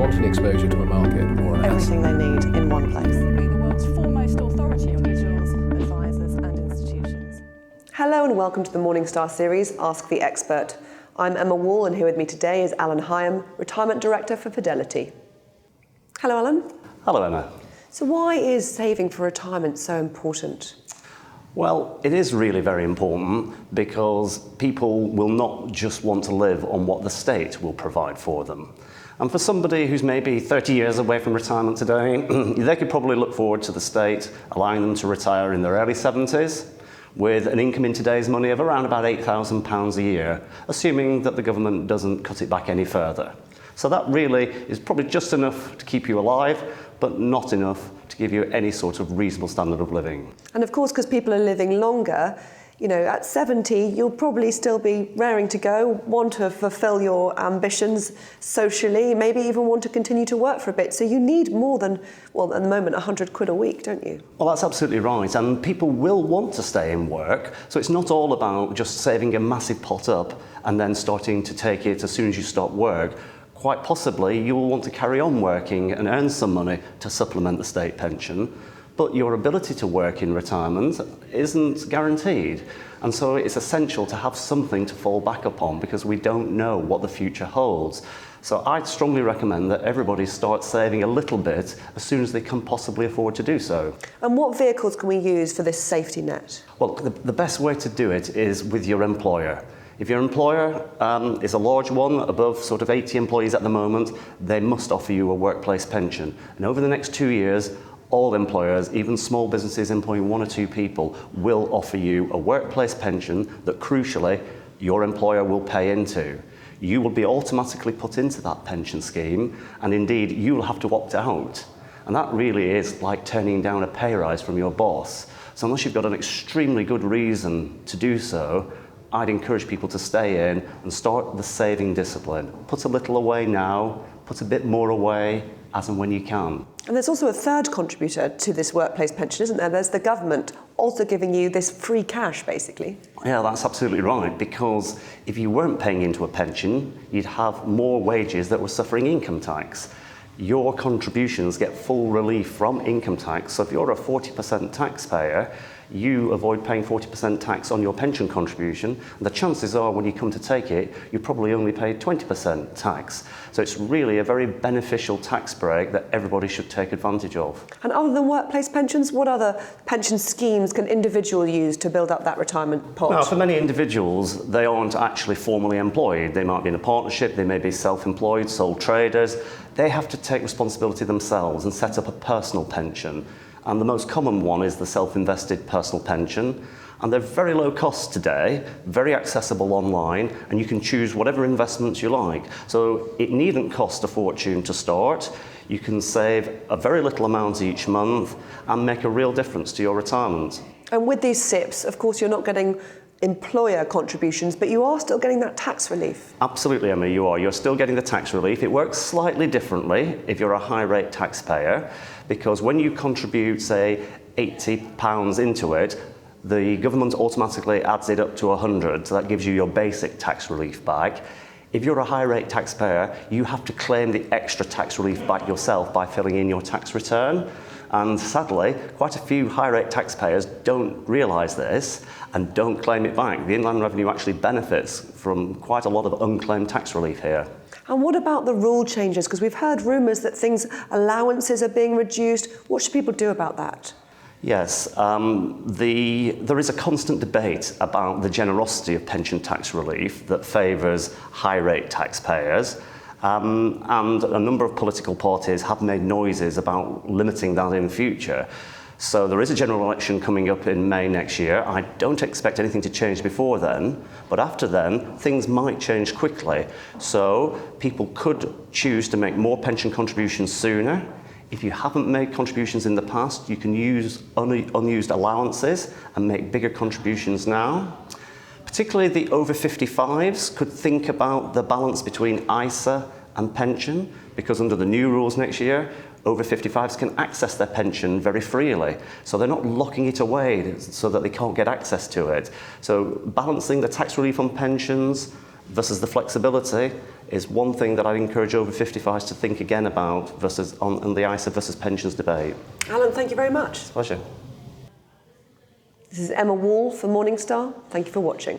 want an exposure to a market or an Everything they need in one place. Be the world's foremost authority on Individuals, advisors and institutions. Hello and welcome to the Morningstar series, Ask the Expert. I'm Emma Wall and here with me today is Alan Hyam, Retirement Director for Fidelity. Hello Alan. Hello Emma. So why is saving for retirement so important? Well, it is really very important because people will not just want to live on what the state will provide for them. And for somebody who's maybe 30 years away from retirement today, they could probably look forward to the state allowing them to retire in their early 70s with an income in today's money of around about £8,000 a year, assuming that the government doesn't cut it back any further. So that really is probably just enough to keep you alive, but not enough to give you any sort of reasonable standard of living. And of course, because people are living longer, you know, at 70, you'll probably still be raring to go, want to fulfill your ambitions socially, maybe even want to continue to work for a bit. So you need more than, well, at the moment, 100 quid a week, don't you? Well, that's absolutely right. And people will want to stay in work. So it's not all about just saving a massive pot up and then starting to take it as soon as you stop work. Quite possibly, you will want to carry on working and earn some money to supplement the state pension, but your ability to work in retirement isn't guaranteed. And so it's essential to have something to fall back upon because we don't know what the future holds. So I'd strongly recommend that everybody start saving a little bit as soon as they can possibly afford to do so. And what vehicles can we use for this safety net? Well, the best way to do it is with your employer. If your employer is a large one, above sort of 80 employees at the moment, they must offer you a workplace pension. And over the next 2 years, all employers, even small businesses employing 1 or 2 people, will offer you a workplace pension that, crucially, your employer will pay into. You will be automatically put into that pension scheme, and indeed, you will have to opt out. And that really is like turning down a pay rise from your boss. So unless you've got an extremely good reason to do so, I'd encourage people to stay in and start the saving discipline. Put a little away now, put a bit more away as and when you can. And there's also a third contributor to this workplace pension, isn't there? There's the government also giving you this free cash, basically. Yeah, that's absolutely right, because if you weren't paying into a pension, you'd have more wages that were suffering income tax. Your contributions get full relief from income tax, so if you're a 40% taxpayer, you avoid paying 40% tax on your pension contribution. And the chances are when you come to take it, you probably only paid 20% tax. So it's really a very beneficial tax break that everybody should take advantage of. And other than workplace pensions, what other pension schemes can individuals use to build up that retirement pot? Now, for many individuals, they aren't actually formally employed. They might be in a partnership, they may be self-employed, sole traders. They have to take responsibility themselves and set up a personal pension. And the most common one is the self-invested personal pension. And they're very low cost today, very accessible online, and you can choose whatever investments you like. So it needn't cost a fortune to start. You can save a very little amount each month and make a real difference to your retirement. And with these SIPPs, of course, you're not getting employer contributions, but you are still getting that tax relief. Absolutely, Emma, you are. You're still getting the tax relief. It works slightly differently if you're a high rate taxpayer, because when you contribute, say, £80 into it, the government automatically adds it up to 100, so that gives you your basic tax relief back. If you're a high rate taxpayer, you have to claim the extra tax relief back yourself by filling in your tax return. And sadly, quite a few high rate taxpayers don't realise this and don't claim it back. The Inland Revenue actually benefits from quite a lot of unclaimed tax relief here. And what about the rule changes? Because we've heard rumours that allowances are being reduced. What should people do about that? Yes, there is a constant debate about the generosity of pension tax relief that favours high rate taxpayers. And a number of political parties have made noises about limiting that in the future. So there is a general election coming up in May next year. I don't expect anything to change before then, but after then, things might change quickly. So people could choose to make more pension contributions sooner. If you haven't made contributions in the past, you can use unused allowances and make bigger contributions now. Particularly the over 55s could think about the balance between ISA and pension, because under the new rules next year, over 55s can access their pension very freely. So they're not locking it away so that they can't get access to it. So balancing the tax relief on pensions versus the flexibility is one thing that I'd encourage over 55s to think again about versus on the ISA versus pensions debate. Alan, thank you very much. Pleasure. This is Emma Wall for Morningstar. Thank you for watching.